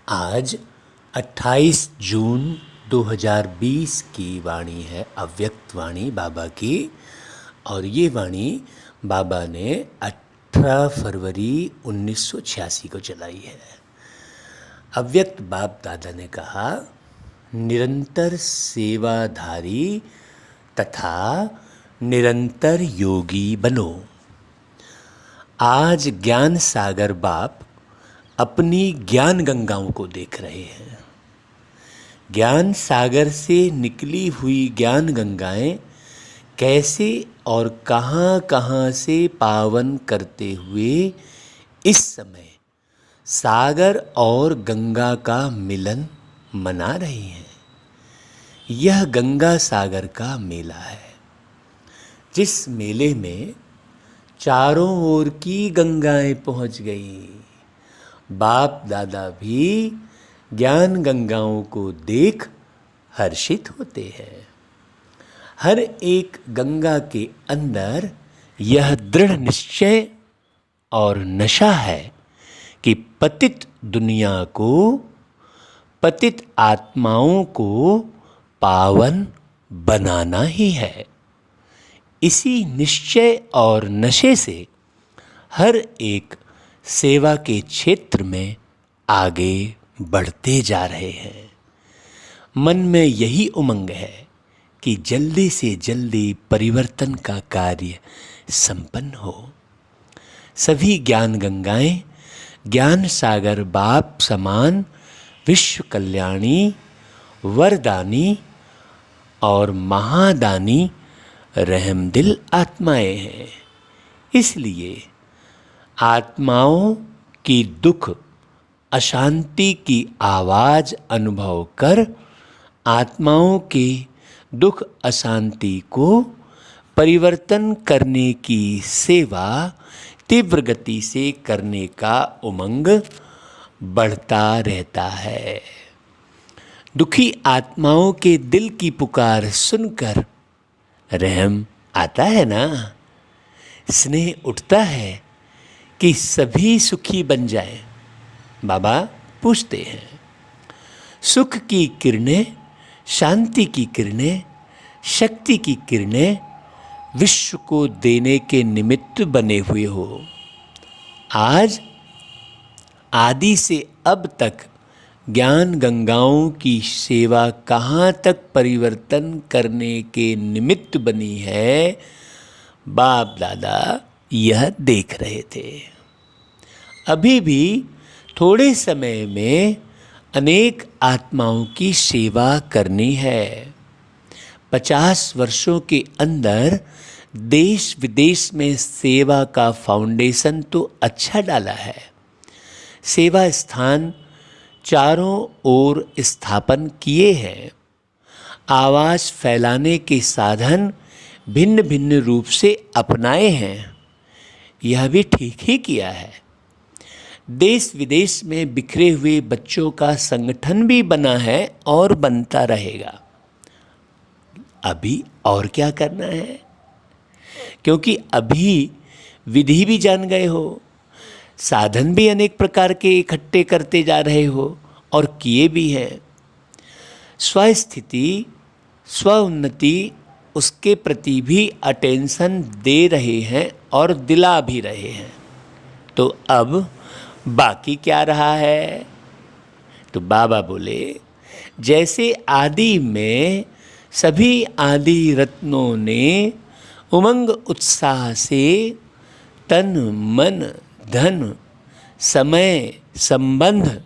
आज 28 जून 2020 की वाणी है, अव्यक्त वाणी बाबा की। और ये वाणी बाबा ने 18 फरवरी 1986 को चलाई है। अव्यक्त बाप दादा ने कहा, निरंतर सेवाधारी तथा निरंतर योगी बनो। आज ज्ञान सागर बाप अपनी ज्ञान गंगाओं को देख रहे हैं। ज्ञान सागर से निकली हुई ज्ञान गंगाएं कैसे और कहाँ कहाँ से पावन करते हुए इस समय सागर और गंगा का मिलन मना रही हैं। यह गंगा सागर का मेला है, जिस मेले में चारों ओर की गंगाएं पहुँच गई। बाप दादा भी ज्ञान गंगाओं को देख हर्षित होते हैं। हर एक गंगा के अंदर यह दृढ़ निश्चय और नशा है कि पतित दुनिया को, पतित आत्माओं को पावन बनाना ही है। इसी निश्चय और नशे से हर एक सेवा के क्षेत्र में आगे बढ़ते जा रहे हैं। मन में यही उमंग है कि जल्दी से जल्दी परिवर्तन का कार्य संपन्न हो। सभी ज्ञान गंगाएं ज्ञान सागर बाप समान विश्व कल्याणी, वरदानी और महादानी रहमदिल आत्माएं हैं। इसलिए आत्माओं की दुख अशांति की आवाज़ अनुभव कर आत्माओं के दुख अशांति को परिवर्तन करने की सेवा तीव्र गति से करने का उमंग बढ़ता रहता है। दुखी आत्माओं के दिल की पुकार सुनकर रहम आता है ना, स्नेह उठता है कि सभी सुखी बन जाएं। बाबा पूछते हैं, सुख की किरणें, शांति की किरणें, शक्ति की किरणें विश्व को देने के निमित्त बने हुए हो। आज आदि से अब तक ज्ञान गंगाओं की सेवा कहाँ तक परिवर्तन करने के निमित्त बनी है, बाप दादा यह देख रहे थे। अभी भी थोड़े समय में अनेक आत्माओं की सेवा करनी है। 50 वर्षों के अंदर देश विदेश में सेवा का फाउंडेशन तो अच्छा डाला है। सेवा स्थान चारों ओर स्थापन किए हैं। आवाज़ फैलाने के साधन भिन्न भिन्न रूप से अपनाए हैं। यह भी ठीक ही किया है। देश विदेश में बिखरे हुए बच्चों का संगठन भी बना है और बनता रहेगा। अभी और क्या करना है, क्योंकि अभी विधि भी जान गए हो, साधन भी अनेक प्रकार के इकट्ठे करते जा रहे हो और किए भी हैं। स्वस्थिति, स्व उन्नति, उसके प्रति भी अटेंशन दे रहे हैं और दिला भी रहे हैं। तो अब बाकी क्या रहा है? तो बाबा बोले, जैसे आदि में सभी आदि रत्नों ने उमंग उत्साह से तन मन धन समय संबंध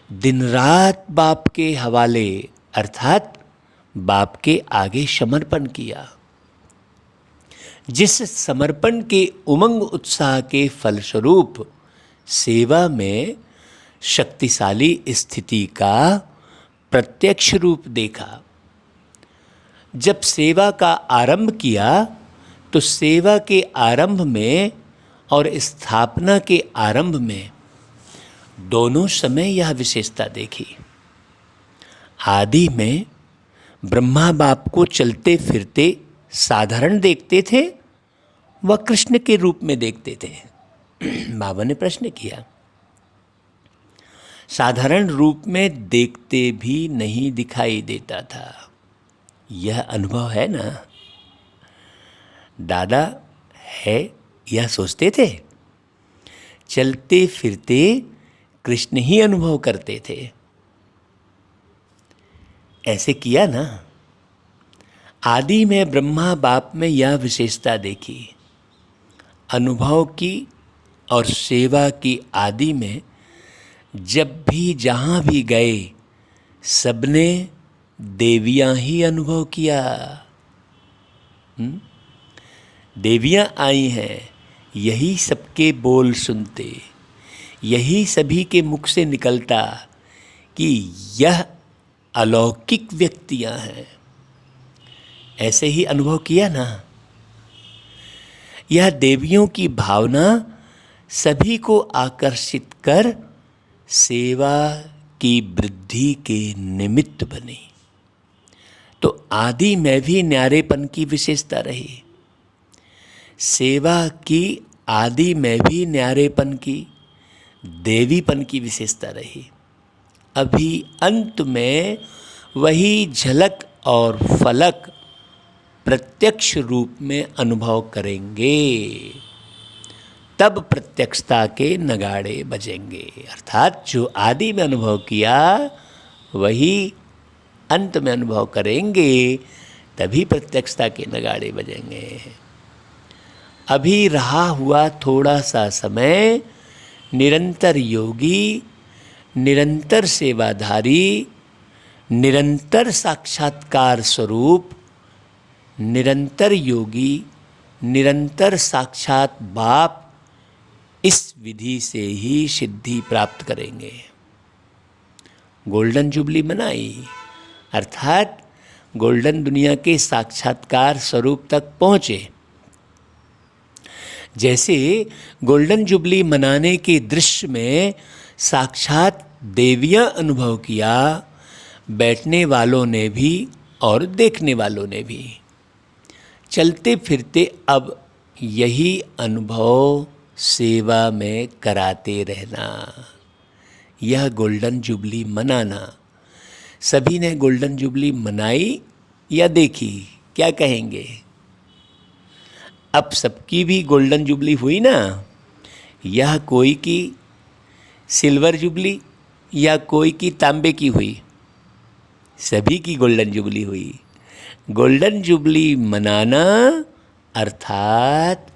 दिन रात बाप के हवाले अर्थात बाप के आगे समर्पण किया, जिस समर्पण के उमंग उत्साह के फलस्वरूप सेवा में शक्तिशाली स्थिति का प्रत्यक्ष रूप देखा। जब सेवा का आरंभ किया तो सेवा के आरंभ में और स्थापना के आरंभ में दोनों समय यह विशेषता देखी। आदि में ब्रह्मा बाप को चलते फिरते साधारण देखते थे, वह कृष्ण के रूप में देखते थे। बाबा ने प्रश्न किया, साधारण रूप में देखते भी नहीं दिखाई देता था। यह अनुभव है ना? दादा है यह सोचते थे, चलते फिरते कृष्ण ही अनुभव करते थे। ऐसे किया ना। आदि में ब्रह्मा बाप में यह विशेषता देखी। अनुभव की और सेवा की आदि में जब भी जहाँ भी गए सबने देवियाँ ही अनुभव किया। देवियाँ आई हैं, यही सबके बोल सुनते, यही सभी के मुख से निकलता कि यह अलौकिक व्यक्तियाँ हैं। ऐसे ही अनुभव किया ना। यह देवियों की भावना सभी को आकर्षित कर सेवा की वृद्धि के निमित्त बनी। तो आदि में भी न्यारेपन की विशेषता रही। सेवा की आदि में भी न्यारेपन की, देवीपन की विशेषता रही। अभी अंत में वही झलक और फलक प्रत्यक्ष रूप में अनुभव करेंगे, तब प्रत्यक्षता के नगाड़े बजेंगे। अर्थात जो आदि में अनुभव किया वही अंत में अनुभव करेंगे, तभी प्रत्यक्षता के नगाड़े बजेंगे। अभी रहा हुआ थोड़ा सा समय निरंतर योगी, निरंतर सेवाधारी, निरंतर साक्षात्कार स्वरूप, निरंतर योगी, निरंतर साक्षात बाप इस विधि से ही सिद्धि प्राप्त करेंगे। गोल्डन जुबली मनाई, अर्थात गोल्डन दुनिया के साक्षात्कार स्वरूप तक पहुँचे। जैसे गोल्डन जुबली मनाने के दृश्य में साक्षात देवियाँ अनुभव किया, बैठने वालों ने भी और देखने वालों ने भी। चलते फिरते अब यही अनुभव सेवा में कराते रहना, यह गोल्डन जुबली मनाना। सभी ने गोल्डन जुबली मनाई या देखी, क्या कहेंगे? अब सबकी भी गोल्डन जुबली हुई ना। यह कोई की सिल्वर जुबली या कोई की तांबे की हुई, सभी की गोल्डन जुबली हुई। गोल्डन जुबली मनाना अर्थात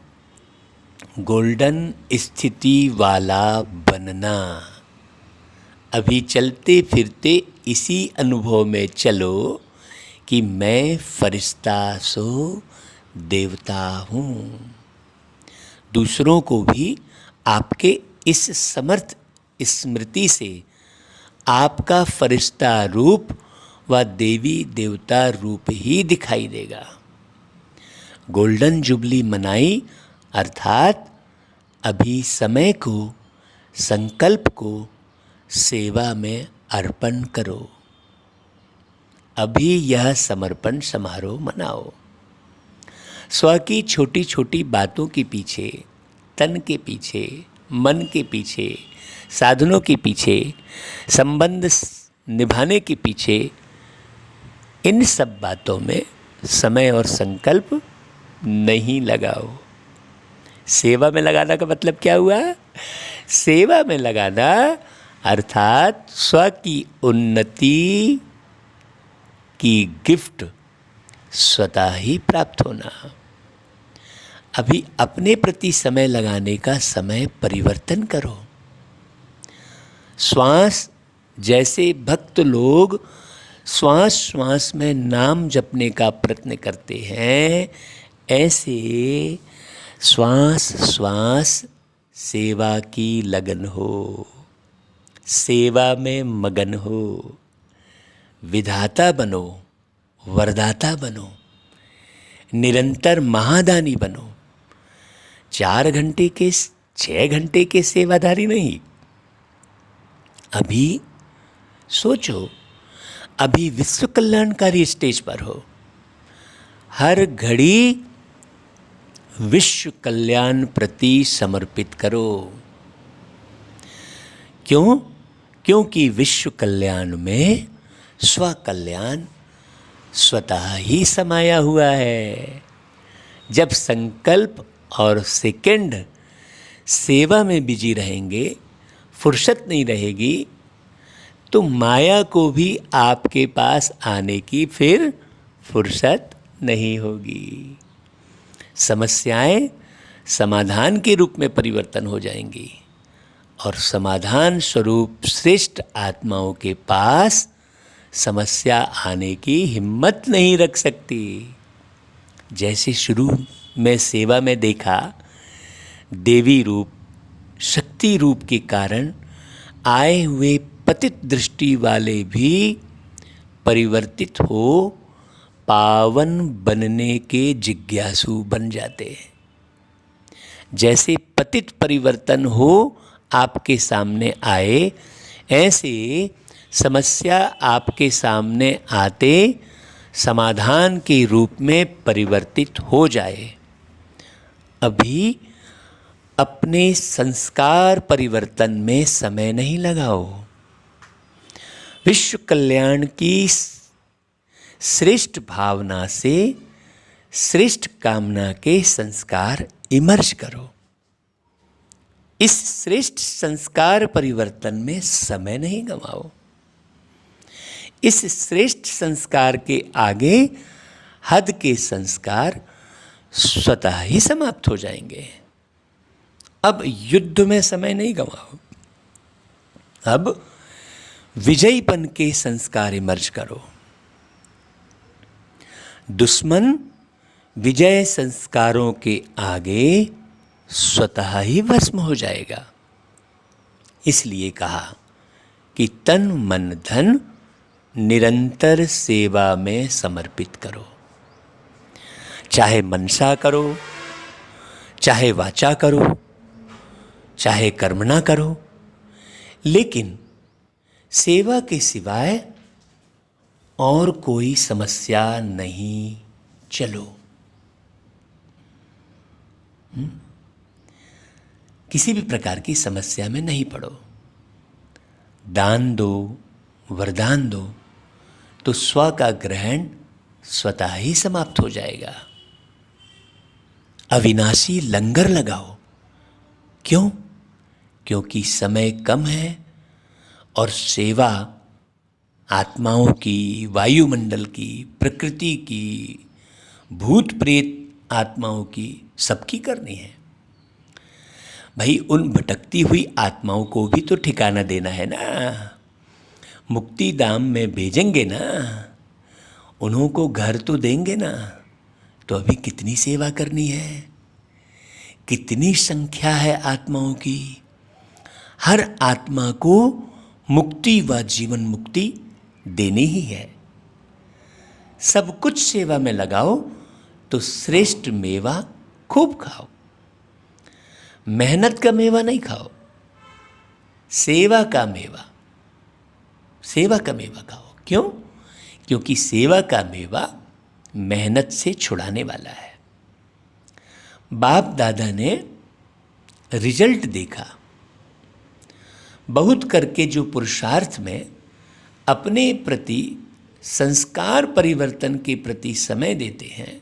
गोल्डन स्थिति वाला बनना। अभी चलते फिरते इसी अनुभव में चलो कि मैं फरिश्ता सो देवता हूँ। दूसरों को भी आपके इस समर्थ स्मृति से आपका फरिश्ता रूप व देवी देवता रूप ही दिखाई देगा। गोल्डन जुबली मनाई अर्थात अभी समय को, संकल्प को सेवा में अर्पण करो। अभी यह समर्पण समारोह मनाओ। स्व की छोटी छोटी बातों के पीछे, तन के पीछे, मन के पीछे, साधनों के पीछे, संबंध निभाने के पीछे, इन सब बातों में समय और संकल्प नहीं लगाओ। सेवा में लगाना का मतलब क्या हुआ? सेवा में लगाना अर्थात स्व की उन्नति की गिफ्ट स्वतः ही प्राप्त होना। अभी अपने प्रति समय लगाने का समय परिवर्तन करो। श्वास, जैसे भक्त लोग श्वास श्वास में नाम जपने का प्रयत्न करते हैं, ऐसे श्वास श्वास सेवा की लगन हो, सेवा में मगन हो। विधाता बनो, वरदाता बनो, निरंतर महादानी बनो। 4 घंटे के 6 घंटे के सेवाधारी नहीं। अभी सोचो, अभी विश्व कल्याणकारी स्टेज पर हो। हर घड़ी विश्व कल्याण प्रति समर्पित करो। क्यों? क्योंकि विश्व कल्याण में स्व कल्याण स्वतः ही समाया हुआ है। जब संकल्प और सेकंड सेवा में बिजी रहेंगे, फुर्सत नहीं रहेगी, तो माया को भी आपके पास आने की फिर फुर्सत नहीं होगी। समस्याएं समाधान के रूप में परिवर्तन हो जाएंगी और समाधान स्वरूप श्रेष्ठ आत्माओं के पास समस्या आने की हिम्मत नहीं रख सकती। जैसे शुरू में सेवा में देखा, देवी रूप, शक्ति रूप के कारण आए हुए पतित दृष्टि वाले भी परिवर्तित हो पावन बनने के जिज्ञासु बन जाते हैं। जैसे पतित परिवर्तन हो आपके सामने आए, ऐसे समस्या आपके सामने आते समाधान के रूप में परिवर्तित हो जाए। अभी अपने संस्कार परिवर्तन में समय नहीं लगाओ। विश्व कल्याण की श्रेष्ठ भावना से श्रेष्ठ कामना के संस्कार इमर्ज करो। इस श्रेष्ठ संस्कार परिवर्तन में समय नहीं गंवाओ। इस श्रेष्ठ संस्कार के आगे हद के संस्कार स्वतः ही समाप्त हो जाएंगे। अब युद्ध में समय नहीं गंवाओ। अब विजयीपन के संस्कार इमर्ज करो। दुश्मन विजय संस्कारों के आगे स्वतः ही भस्म हो जाएगा। इसलिए कहा कि तन मन धन निरंतर सेवा में समर्पित करो। चाहे मनसा करो, चाहे वाचा करो, चाहे कर्मणा करो, लेकिन सेवा के सिवाय और कोई समस्या नहीं चलो। किसी भी प्रकार की समस्या में नहीं पड़ो। दान दो, वरदान दो, तो स्व का ग्रहण स्वतः ही समाप्त हो जाएगा। अविनाशी लंगर लगाओ। क्यों? क्योंकि समय कम है और सेवा आत्माओं की, वायुमंडल की, प्रकृति की, भूत प्रेत आत्माओं की, सबकी करनी है। भाई उन भटकती हुई आत्माओं को भी तो ठिकाना देना है ना। मुक्ति धाम में भेजेंगे ना, उन्हों को घर तो देंगे ना। तो अभी कितनी सेवा करनी है, कितनी संख्या है आत्माओं की। हर आत्मा को मुक्ति व जीवन मुक्ति देनी ही है। सब कुछ सेवा में लगाओ तो श्रेष्ठ मेवा खूब खाओ। मेहनत का मेवा नहीं खाओ, सेवा का मेवा, सेवा का मेवा खाओ। क्यों? क्योंकि सेवा का मेवा मेहनत से छुड़ाने वाला है। बाप दादा ने रिजल्ट देखा। बहुत करके जो पुरुषार्थ में अपने प्रति संस्कार परिवर्तन के प्रति समय देते हैं,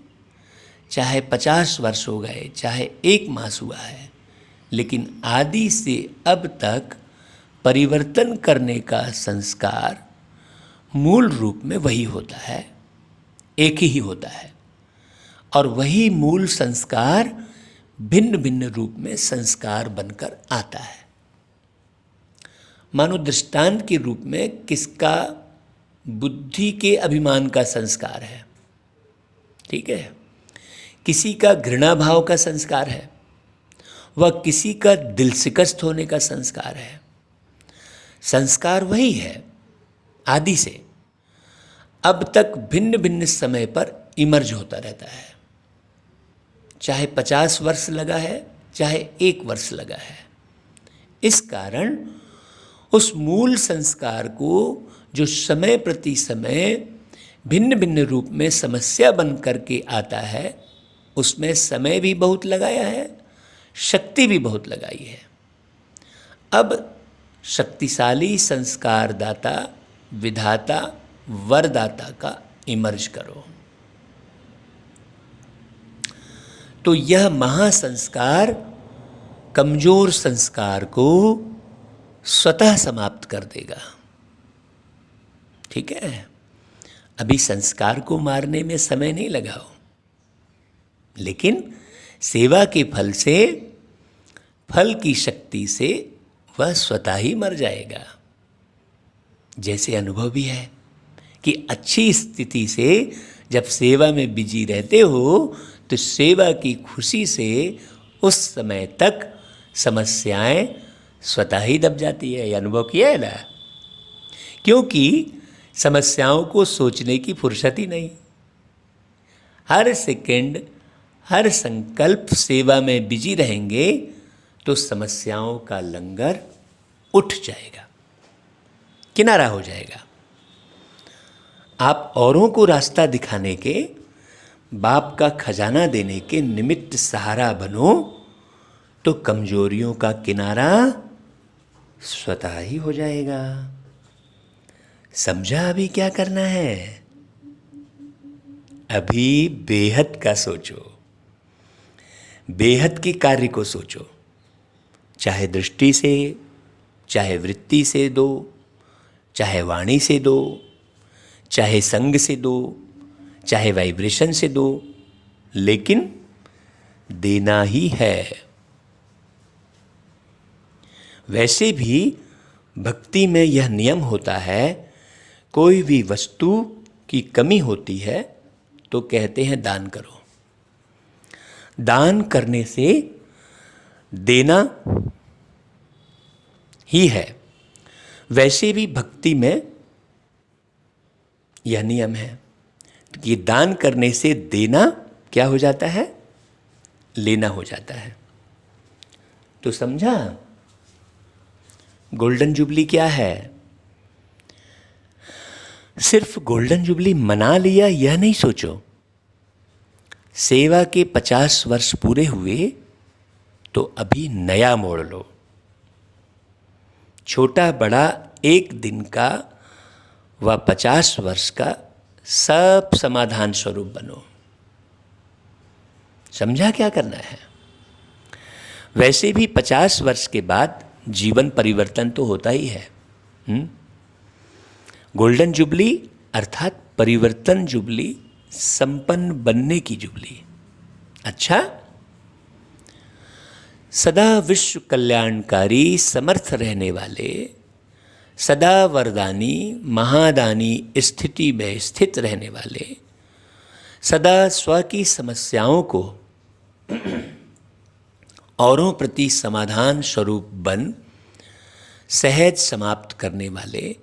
चाहे 50 वर्ष हो गए, चाहे 1 मास हुआ है, लेकिन आदि से अब तक परिवर्तन करने का संस्कार मूल रूप में वही होता है, एक ही होता है। और वही मूल संस्कार भिन्न भिन्न रूप में संस्कार बनकर आता है। मानो दृष्टांत के रूप में किसका बुद्धि के अभिमान का संस्कार है, ठीक है, किसी का घृणा भाव का संस्कार है, वह किसी का दिल शिकस्त होने का संस्कार है। संस्कार वही है आदि से अब तक भिन्न भिन्न समय पर इमर्ज होता रहता है। चाहे 50 वर्ष लगा है, चाहे 1 वर्ष लगा है। इस कारण उस मूल संस्कार को जो समय प्रति समय भिन्न भिन्न रूप में समस्या बन करके आता है, उसमें समय भी बहुत लगाया है, शक्ति भी बहुत लगाई है। अब शक्तिशाली संस्कारदाता, विधाता, वरदाता का इमर्ज करो। तो यह महासंस्कार कमजोर संस्कार को स्वतः समाप्त कर देगा। ठीक है, अभी संस्कार को मारने में समय नहीं लगाओ, लेकिन सेवा के फल से, फल की शक्ति से वह स्वतः ही मर जाएगा। जैसे अनुभव भी है कि अच्छी स्थिति से जब सेवा में बिजी रहते हो तो सेवा की खुशी से उस समय तक समस्याएं स्वतः ही दब जाती है। ये अनुभव किया है ना? क्योंकि समस्याओं को सोचने की फुर्सत ही नहीं। हर सेकंड, हर संकल्प सेवा में बिजी रहेंगे तो समस्याओं का लंगर उठ जाएगा, किनारा हो जाएगा। आप औरों को रास्ता दिखाने के, बाप का खजाना देने के निमित्त सहारा बनो तो कमजोरियों का किनारा स्वतः ही हो जाएगा। समझा अभी क्या करना है? अभी बेहद का सोचो, बेहद के कार्य को सोचो। चाहे दृष्टि से, चाहे वृत्ति से दो, चाहे वाणी से दो, चाहे संग से दो, चाहे वाइब्रेशन से दो, लेकिन देना ही है। वैसे भी भक्ति में यह नियम होता है, कोई भी वस्तु की कमी होती है तो कहते हैं दान करो। दान करने से देना ही है। वैसे भी भक्ति में यह नियम है कि दान करने से देना क्या हो जाता है? लेना हो जाता है। तो समझा गोल्डन जुबली क्या है? सिर्फ गोल्डन जुबली मना लिया यह नहीं सोचो। सेवा के 50 वर्ष पूरे हुए तो अभी नया मोड़ लो। छोटा बड़ा एक दिन का व 50 वर्ष का सब समाधान स्वरूप बनो। समझा क्या करना है? वैसे भी 50 वर्ष के बाद जीवन परिवर्तन तो होता ही है। गोल्डन जुबली अर्थात परिवर्तन जुबली, संपन्न बनने की जुबली। अच्छा, सदा विश्व कल्याणकारी समर्थ रहने वाले, सदा वरदानी महादानी स्थिति में स्थित रहने वाले, सदा स्व की समस्याओं को औरों प्रति समाधान स्वरूप बन सहज समाप्त करने वाले,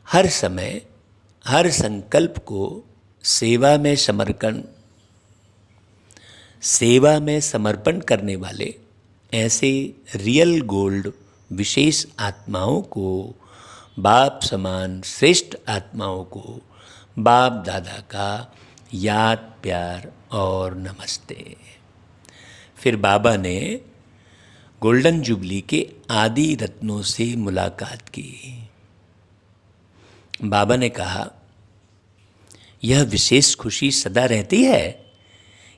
हर समय हर संकल्प को सेवा में समर्पण करने वाले ऐसे रियल गोल्ड विशेष आत्माओं को, बाप समान श्रेष्ठ आत्माओं को बाप दादा का याद, प्यार और नमस्ते। फिर बाबा ने गोल्डन जुबली के आदि रत्नों से मुलाकात की। बाबा ने कहा, यह विशेष खुशी सदा रहती है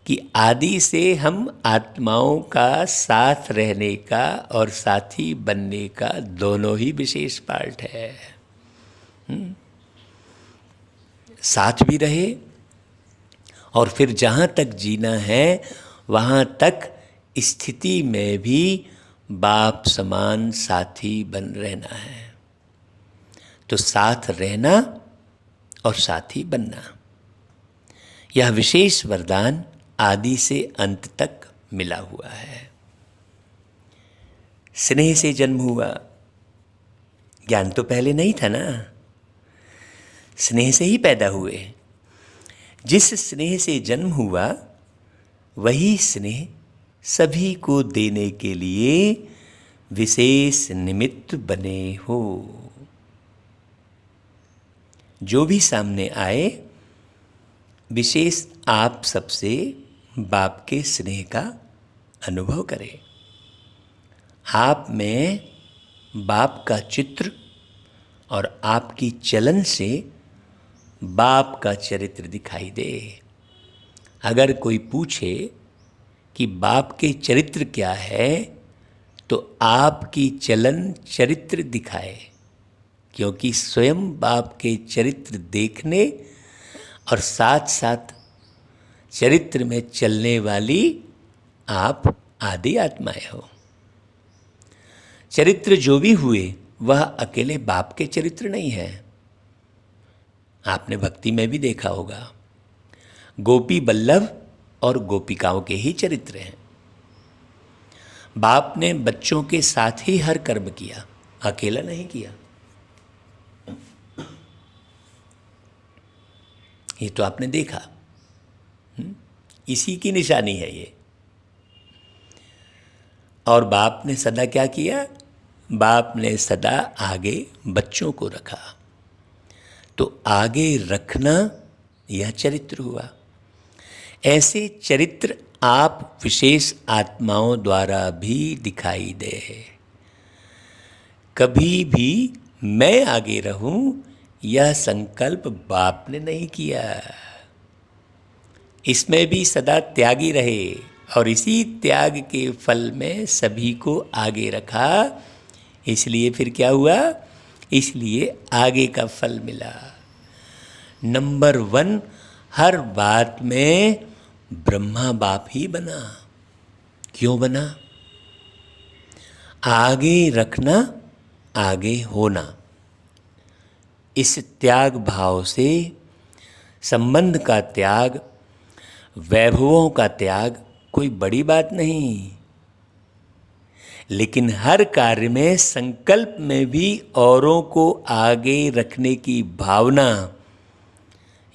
कि आदि से हम आत्माओं का साथ रहने का और साथी बनने का दोनों ही विशेष पार्ट है। साथ भी रहे और फिर जहाँ तक जीना है वहाँ तक स्थिति में भी बाप समान साथी बन रहना है। तो साथ रहना और साथी बनना, यह विशेष वरदान आदि से अंत तक मिला हुआ है। स्नेह से जन्म हुआ, ज्ञान तो पहले नहीं था ना, स्नेह से ही पैदा हुए। जिस स्नेह से जन्म हुआ वही स्नेह सभी को देने के लिए विशेष निमित्त बने हो। जो भी सामने आए विशेष आप सबसे बाप के स्नेह का अनुभव करें। आप में बाप का चित्र और आपकी चलन से बाप का चरित्र दिखाई दे। अगर कोई पूछे कि बाप के चरित्र क्या है, तो आपकी चलन चरित्र दिखाए, क्योंकि स्वयं बाप के चरित्र देखने और साथ साथ चरित्र में चलने वाली आप आदि आत्माएं हो। चरित्र जो भी हुए वह अकेले बाप के चरित्र नहीं है। आपने भक्ति में भी देखा होगा, गोपी बल्लभ और गोपिकाओं के ही चरित्र हैं। बाप ने बच्चों के साथ ही हर कर्म किया, अकेला नहीं किया। ये तो आपने देखा, इसी की निशानी है ये। और बाप ने सदा क्या किया? बाप ने सदा आगे बच्चों को रखा। तो आगे रखना यह चरित्र हुआ। ऐसे चरित्र आप विशेष आत्माओं द्वारा भी दिखाई दे। कभी भी मैं आगे रहूं, यह संकल्प बाप ने नहीं किया। इसमें भी सदा त्यागी रहे और इसी त्याग के फल में सभी को आगे रखा। इसलिए फिर क्या हुआ? इसलिए आगे का फल मिला। नंबर 1 हर बात में ब्रह्मा बाप ही बना। क्यों बना? आगे रखना, आगे होना। इस त्याग भाव से संबंध का त्याग, वैभवों का त्याग कोई बड़ी बात नहीं। लेकिन हर कार्य में, संकल्प में भी औरों को आगे रखने की भावना,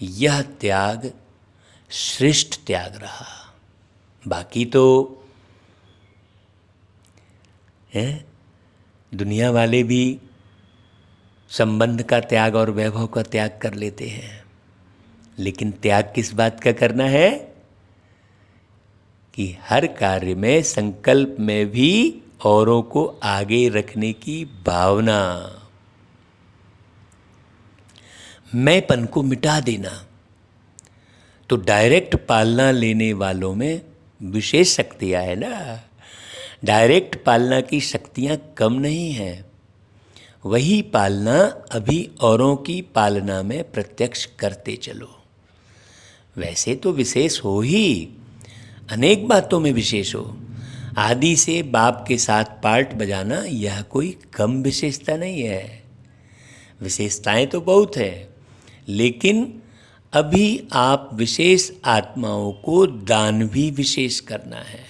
यह त्याग श्रेष्ठ त्याग रहा। बाकी तो दुनिया वाले भी संबंध का त्याग और वैभव का त्याग कर लेते हैं। लेकिन त्याग किस बात का करना है? कि हर कार्य में, संकल्प में भी औरों को आगे रखने की भावना, मैंपन को मिटा देना। तो डायरेक्ट पालना लेने वालों में विशेष शक्तियां है ना। डायरेक्ट पालना की शक्तियां कम नहीं हैं। वही पालना अभी औरों की पालना में प्रत्यक्ष करते चलो। वैसे तो विशेष हो ही, अनेक बातों में विशेष हो। आदि से बाप के साथ पार्ट बजाना यह कोई कम विशेषता नहीं है। विशेषताएं तो बहुत हैं, लेकिन अभी आप विशेष आत्माओं को दान भी विशेष करना है।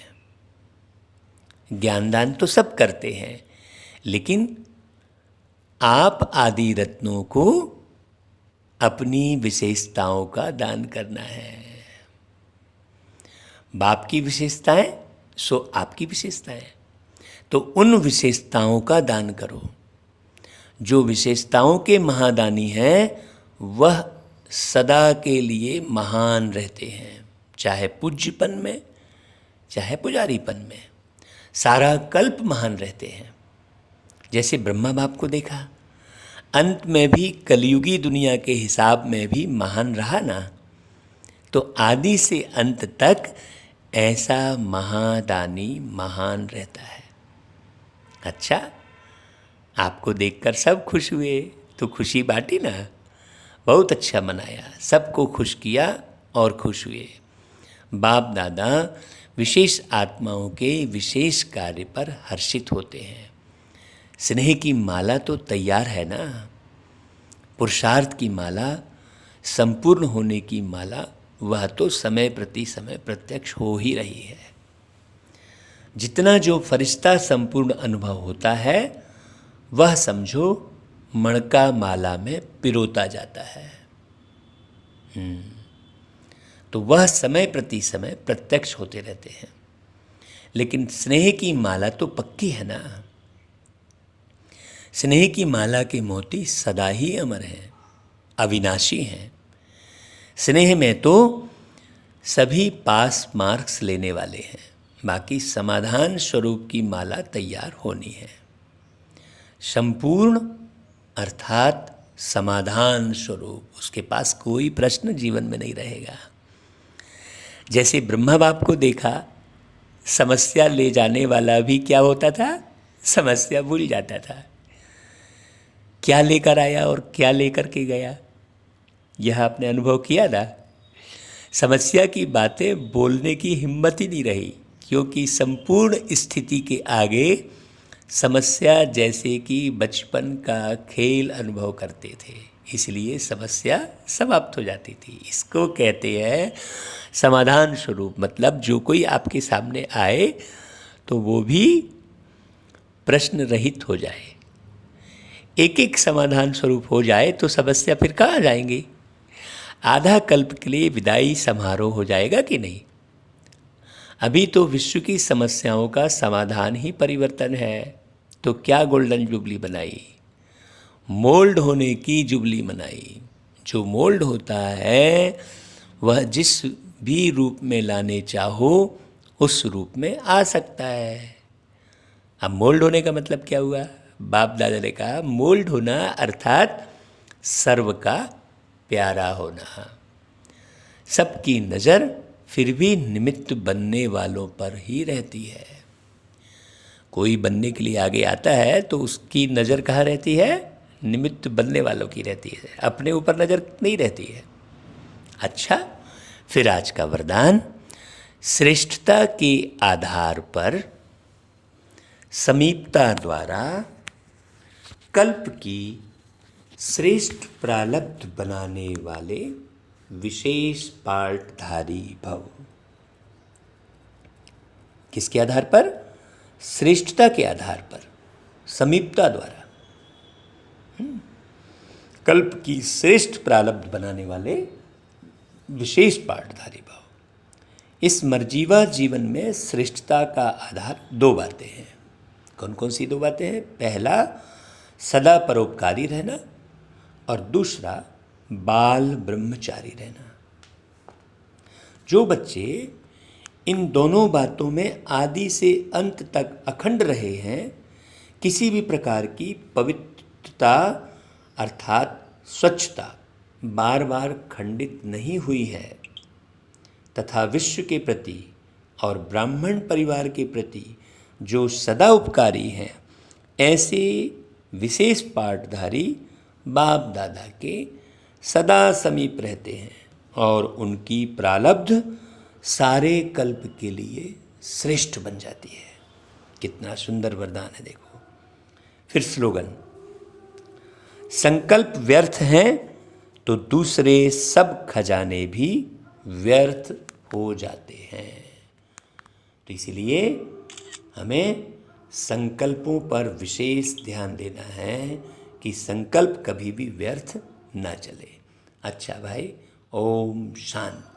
ज्ञान दान तो सब करते हैं, लेकिन आप आदि रत्नों को अपनी विशेषताओं का दान करना है। बाप की विशेषताएं सो आपकी विशेषताएं, तो उन विशेषताओं का दान करो। जो विशेषताओं के महादानी हैं वह सदा के लिए महान रहते हैं, चाहे पूज्यपन में चाहे पुजारीपन में, सारा कल्प महान रहते हैं। जैसे ब्रह्मा बाप को देखा, अंत में भी कलयुगी दुनिया के हिसाब में भी महान रहा ना। तो आदि से अंत तक ऐसा महादानी महान रहता है। अच्छा, आपको देखकर सब खुश हुए तो खुशी बांटी ना, बहुत अच्छा मनाया, सबको खुश किया और खुश हुए। बाप दादा विशेष आत्माओं के विशेष कार्य पर हर्षित होते हैं। स्नेह की माला तो तैयार है ना, पुरुषार्थ की माला, संपूर्ण होने की माला, वह तो समय प्रति समय प्रत्यक्ष हो ही रही है। जितना जो फरिश्ता संपूर्ण अनुभव होता है वह समझो मणका माला में पिरोता जाता है। तो वह समय प्रति समय प्रत्यक्ष होते रहते हैं। लेकिन स्नेह की माला तो पक्की है ना। स्नेह की माला के मोती सदा ही अमर हैं, अविनाशी हैं। स्नेह में तो सभी पास मार्क्स लेने वाले हैं, बाकी समाधान स्वरूप की माला तैयार होनी है। संपूर्ण अर्थात समाधान स्वरूप। उसके पास कोई प्रश्न जीवन में नहीं रहेगा। जैसे ब्रह्मा बाप को देखा, समस्या ले जाने वाला भी क्या होता था, समस्या भूल जाता था। क्या लेकर आया और क्या लेकर के गया, यह आपने अनुभव किया ना। समस्या की बातें बोलने की हिम्मत ही नहीं रही, क्योंकि संपूर्ण स्थिति के आगे समस्या जैसे कि बचपन का खेल अनुभव करते थे, इसलिए समस्या समाप्त हो जाती थी। इसको कहते हैं समाधान स्वरूप। मतलब जो कोई आपके सामने आए तो वो भी प्रश्न रहित हो जाए। एक एक समाधान स्वरूप हो जाए तो समस्या फिर कहाँ जाएंगी। आधा कल्प के लिए विदाई समारोह हो जाएगा कि नहीं। अभी तो विश्व की समस्याओं का समाधान ही परिवर्तन है, तो क्या गोल्डन जुबली बनाई, मोल्ड होने की जुबली मनाई। जो मोल्ड होता है वह जिस भी रूप में लाने चाहो उस रूप में आ सकता है। अब मोल्ड होने का मतलब क्या हुआ, बाप दादा ने कहा मोल्ड होना अर्थात सर्व का प्यारा होना। सबकी नज़र फिर भी निमित्त बनने वालों पर ही रहती है। कोई बनने के लिए आगे आता है तो उसकी नज़र कहाँ रहती है, निमित्त बनने वालों की रहती है, अपने ऊपर नज़र नहीं रहती है। अच्छा, फिर आज का वरदान, श्रेष्ठता के आधार पर समीपता द्वारा कल्प की श्रेष्ठ प्रारब्ध बनाने वाले विशेष पाठधारी भव। किसके आधार पर, श्रेष्ठता के आधार पर, समीपता द्वारा कल्प की श्रेष्ठ प्रारब्ध बनाने वाले विशेष पाठधारी भाव। इस मर्जीवा जीवन में श्रेष्ठता का आधार दो बातें हैं। कौन कौन सी दो बातें हैं? पहला, सदा परोपकारी रहना, और दूसरा, बाल ब्रह्मचारी रहना। जो बच्चे इन दोनों बातों में आदि से अंत तक अखंड रहे हैं, किसी भी प्रकार की पवित्रता अर्थात स्वच्छता बार बार खंडित नहीं हुई है, तथा विश्व के प्रति और ब्राह्मण परिवार के प्रति जो सदा उपकारी हैं, ऐसे विशेष पाठधारी बाप दादा के सदा समीप रहते हैं और उनकी प्रारब्ध सारे कल्प के लिए श्रेष्ठ बन जाती है। कितना सुंदर वरदान है, देखो। फिर स्लोगन, संकल्प व्यर्थ हैं तो दूसरे सब खजाने भी व्यर्थ हो जाते हैं। तो इसीलिए हमें संकल्पों पर विशेष ध्यान देना है कि संकल्प कभी भी व्यर्थ ना चले। अच्छा भाई, ओम शांति।